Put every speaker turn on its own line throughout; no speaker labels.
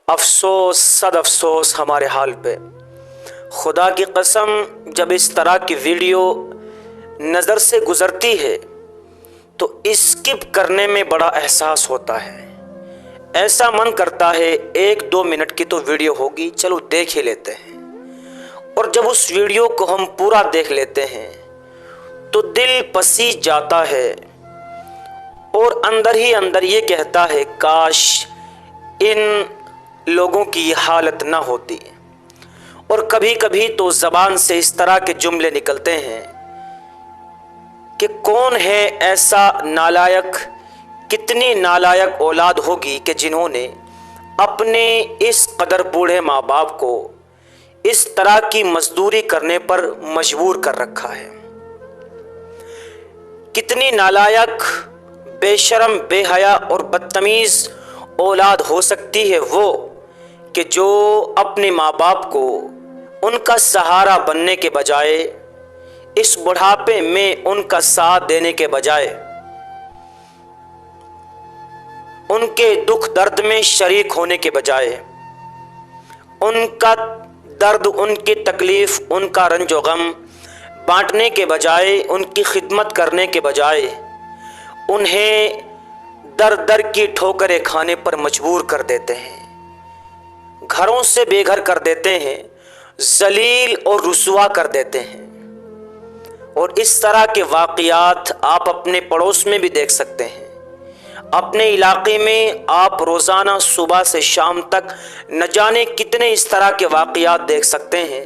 افسوس صد افسوس ہمارے حال پہ۔ خدا کی قسم جب اس طرح کی ویڈیو نظر سے گزرتی ہے تو اسکپ کرنے میں بڑا احساس ہوتا ہے۔ ایسا من کرتا ہے 1-2 منٹ کی تو ویڈیو ہوگی، چلو دیکھ ہی لیتے ہیں۔ اور جب اس ویڈیو کو ہم پورا دیکھ لیتے ہیں تو دل پسیج جاتا ہے اور اندر ہی اندر یہ کہتا ہے کاش ان لوگوں کی یہ حالت نہ ہوتی۔ اور کبھی کبھی تو زبان سے اس طرح کے جملے نکلتے ہیں کہ کون ہے ایسا نالائق، کتنی نالائق اولاد ہوگی کہ جنہوں نے اپنے اس قدر بوڑھے ماں باپ کو اس طرح کی مزدوری کرنے پر مجبور کر رکھا ہے۔ کتنی نالائق، بے شرم، بے حیا اور بدتمیز اولاد ہو سکتی ہے وہ کہ جو اپنے ماں باپ کو ان کا سہارا بننے کے بجائے، اس بڑھاپے میں ان کا ساتھ دینے کے بجائے، ان کے دکھ درد میں شریک ہونے کے بجائے، ان کا درد، ان کی تکلیف، ان کا رنج و غم بانٹنے کے بجائے، ان کی خدمت کرنے کے بجائے انہیں در در کی ٹھوکریں کھانے پر مجبور کر دیتے ہیں، گھروں سے بے گھر کر دیتے ہیں، ذلیل اور رسوا کر دیتے ہیں۔ اور اس طرح کے واقعات آپ اپنے پڑوس میں بھی دیکھ سکتے ہیں۔ اپنے علاقے میں آپ روزانہ صبح سے شام تک نہ جانے کتنے اس طرح کے واقعات دیکھ سکتے ہیں،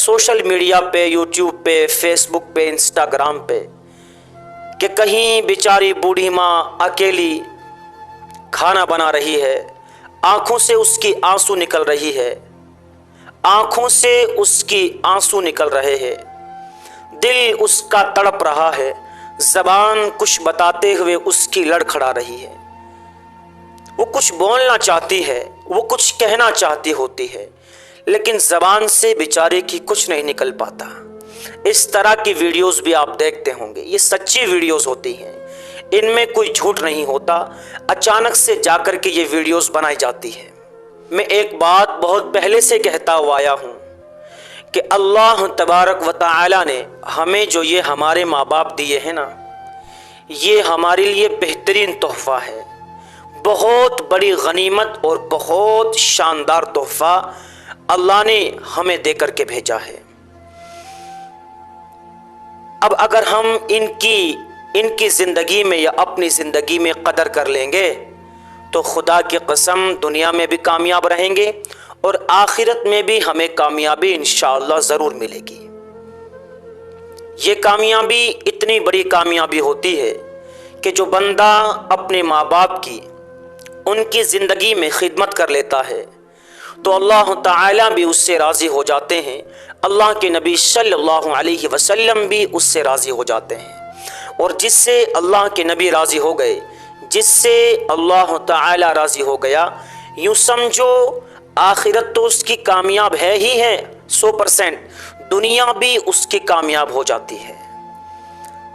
سوشل میڈیا پہ، یوٹیوب پہ، فیس بک پہ، انسٹاگرام پہ، کہ کہیں بیچاری بوڑھی ماں اکیلی کھانا بنا رہی ہے، آنکھوں سے اس کی آنسو نکل رہی ہے، آنکھوں سے اس کی آنسو نکل رہے ہیں، دل اس کا تڑپ رہا ہے، زبان کچھ بتاتے ہوئے اس کی لڑکھڑا رہی ہے، وہ کچھ بولنا چاہتی ہے، وہ کچھ کہنا چاہتی ہوتی ہے، لیکن زبان سے بیچارے کی کچھ نہیں نکل پاتا۔ اس طرح کی ویڈیوز بھی آپ دیکھتے ہوں گے، یہ سچی ویڈیوز ہوتی ہیں، ان میں کوئی جھوٹ نہیں ہوتا، اچانک سے جا کر کے یہ ویڈیوز بنائی جاتی ہیں۔ میں ایک بات بہت پہلے سے کہتا ہوا آیا ہوں کہ اللہ تبارک و تعالی نے ہمیں جو یہ ہمارے ماں باپ دیے ہیں نا، یہ ہمارے لیے بہترین تحفہ ہے، بہت بڑی غنیمت اور بہت شاندار تحفہ اللہ نے ہمیں دے کر کے بھیجا ہے۔ اب اگر ہم ان کی زندگی میں یا اپنی زندگی میں قدر کر لیں گے تو خدا کی قسم دنیا میں بھی کامیاب رہیں گے اور آخرت میں بھی ہمیں کامیابی انشاءاللہ ضرور ملے گی۔ یہ کامیابی اتنی بڑی کامیابی ہوتی ہے کہ جو بندہ اپنے ماں باپ کی ان کی زندگی میں خدمت کر لیتا ہے تو اللہ تعالیٰ بھی اس سے راضی ہو جاتے ہیں، اللہ کے نبی صلی اللہ علیہ وسلم بھی اس سے راضی ہو جاتے ہیں، اور جس سے اللہ کے نبی راضی ہو گئے، جس سے اللہ تعالیٰ راضی ہو گیا، یوں سمجھو آخرت تو اس کی کامیاب ہے ہی ہے 100%، دنیا بھی اس کی کامیاب ہو جاتی ہے۔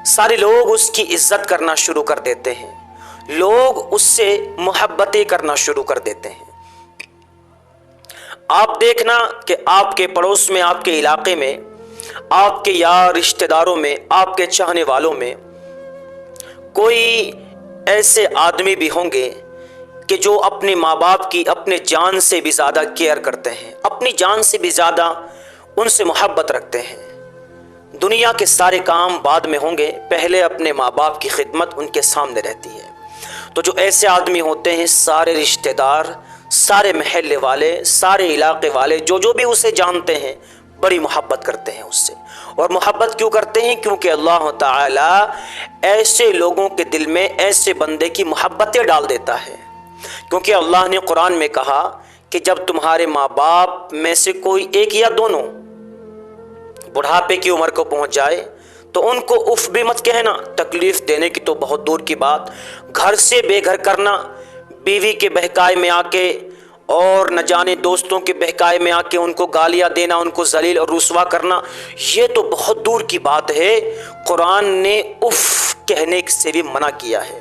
سارے لوگ اس کی عزت کرنا شروع کر دیتے ہیں، لوگ اس سے محبتیں کرنا شروع کر دیتے ہیں۔ آپ دیکھنا کہ آپ کے پڑوس میں، آپ کے علاقے میں، آپ کے یار رشتہ داروں میں، آپ کے چاہنے والوں میں کوئی ایسے آدمی بھی ہوں گے کہ جو اپنے ماں باپ کی اپنے جان سے بھی زیادہ کیئر کرتے ہیں، اپنی جان سے بھی زیادہ ان سے محبت رکھتے ہیں۔ دنیا کے سارے کام بعد میں ہوں گے، پہلے اپنے ماں باپ کی خدمت ان کے سامنے رہتی ہے۔ تو جو ایسے آدمی ہوتے ہیں، سارے رشتہ دار، سارے محلے والے، سارے علاقے والے جو بھی اسے جانتے ہیں، بڑی محبت کرتے ہیں اس سے۔ اور محبت کیوں کرتے ہیں؟ کیونکہ اللہ تعالیٰ ایسے لوگوں کے دل میں ایسے بندے کی محبتیں ڈال دیتا ہے۔ کیونکہ اللہ نے قرآن میں کہا کہ جب تمہارے ماں باپ میں سے کوئی ایک یا دونوں بڑھاپے کی عمر کو پہنچ جائے تو ان کو اف بھی مت کہنا، تکلیف دینے کی تو بہت دور کی بات، گھر سے بے گھر کرنا، بیوی کے بہکائے میں آ کے اور نہ جانے دوستوں کے بہکائے میں آ کے ان کو گالیاں دینا، ان کو ذلیل اور رسوا کرنا، یہ تو بہت دور کی بات ہے۔ قرآن نے اف کہنے سے بھی منع کیا ہے۔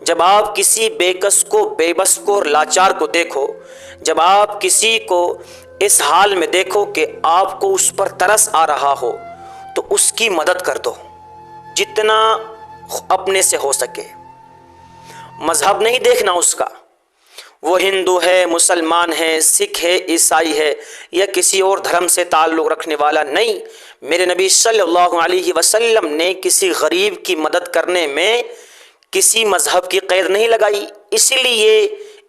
جب آپ کسی بے کس کو، بے بس کو اور لاچار کو دیکھو، جب آپ کسی کو اس حال میں دیکھو کہ آپ کو اس پر ترس آ رہا ہو تو اس کی مدد کر دو جتنا اپنے سے ہو سکے۔ مذہب نہیں دیکھنا اس کا، وہ ہندو ہے، مسلمان ہے، سکھ ہے، عیسائی ہے یا کسی اور دھرم سے تعلق رکھنے والا نہیں۔ میرے نبی صلی اللہ علیہ وسلم نے کسی غریب کی مدد کرنے میں کسی مذہب کی قید نہیں لگائی،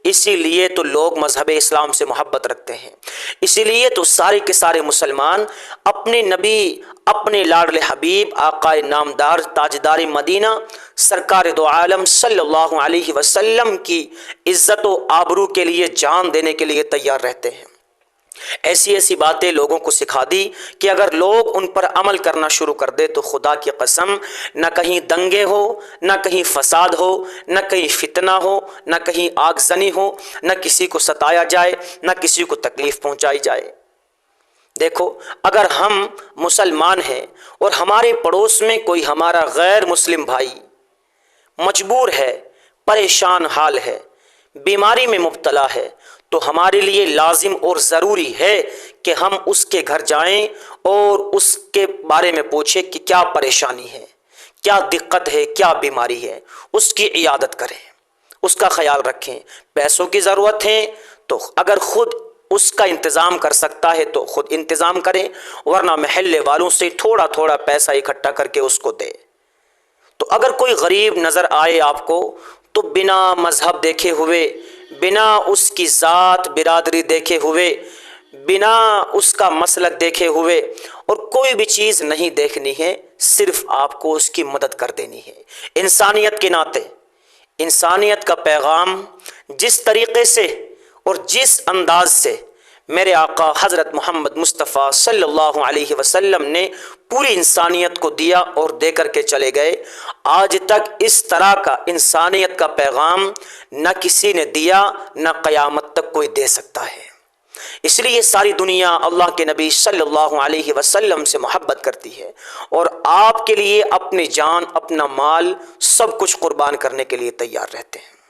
اسی لیے تو لوگ مذہب اسلام سے محبت رکھتے ہیں، اسی لیے تو سارے کے سارے مسلمان اپنے نبی، اپنے لاڈلے حبیب آقا نامدار تاجدار مدینہ سرکار دو عالم صلی اللہ علیہ وسلم کی عزت و آبرو کے لیے جان دینے کے لیے تیار رہتے ہیں۔ ایسی باتیں لوگوں کو سکھا دی کہ اگر لوگ ان پر عمل کرنا شروع کر دے تو خدا کی قسم نہ کہیں دنگے ہو، نہ کہیں فساد ہو، نہ کہیں فتنہ ہو، نہ کہیں آگزنی ہو، نہ کسی کو ستایا جائے، نہ کسی کو تکلیف پہنچائی جائے۔ دیکھو، اگر ہم مسلمان ہیں اور ہمارے پڑوس میں کوئی ہمارا غیر مسلم بھائی مجبور ہے، پریشان حال ہے، بیماری میں مبتلا ہے، تو ہمارے لیے لازم اور ضروری ہے کہ ہم اس کے گھر جائیں اور اس کے بارے میں پوچھیں کہ کیا پریشانی ہے، کیا دقت ہے، کیا بیماری ہے، اس کی عیادت کریں، اس کا خیال رکھیں۔ پیسوں کی ضرورت ہے تو اگر خود اس کا انتظام کر سکتا ہے تو خود انتظام کریں، ورنہ محلے والوں سے تھوڑا تھوڑا پیسہ اکٹھا کر کے اس کو دے۔ تو اگر کوئی غریب نظر آئے آپ کو تو بنا مذہب دیکھے ہوئے، بنا اس کی ذات برادری دیکھے ہوئے، بنا اس کا مسلک دیکھے ہوئے اور کوئی بھی چیز نہیں دیکھنی ہے، صرف آپ کو اس کی مدد کر دینی ہے۔ انسانیت کے ناطے، انسانیت کا پیغام جس طریقے سے اور جس انداز سے میرے آقا حضرت محمد مصطفیٰ صلی اللہ علیہ وسلم نے پوری انسانیت کو دیا اور دے کر کے چلے گئے، آج تک اس طرح کا انسانیت کا پیغام نہ کسی نے دیا، نہ قیامت تک کوئی دے سکتا ہے۔ اس لیے ساری دنیا اللہ کے نبی صلی اللہ علیہ وسلم سے محبت کرتی ہے اور آپ کے لیے اپنی جان، اپنا مال، سب کچھ قربان کرنے کے لیے تیار رہتے ہیں۔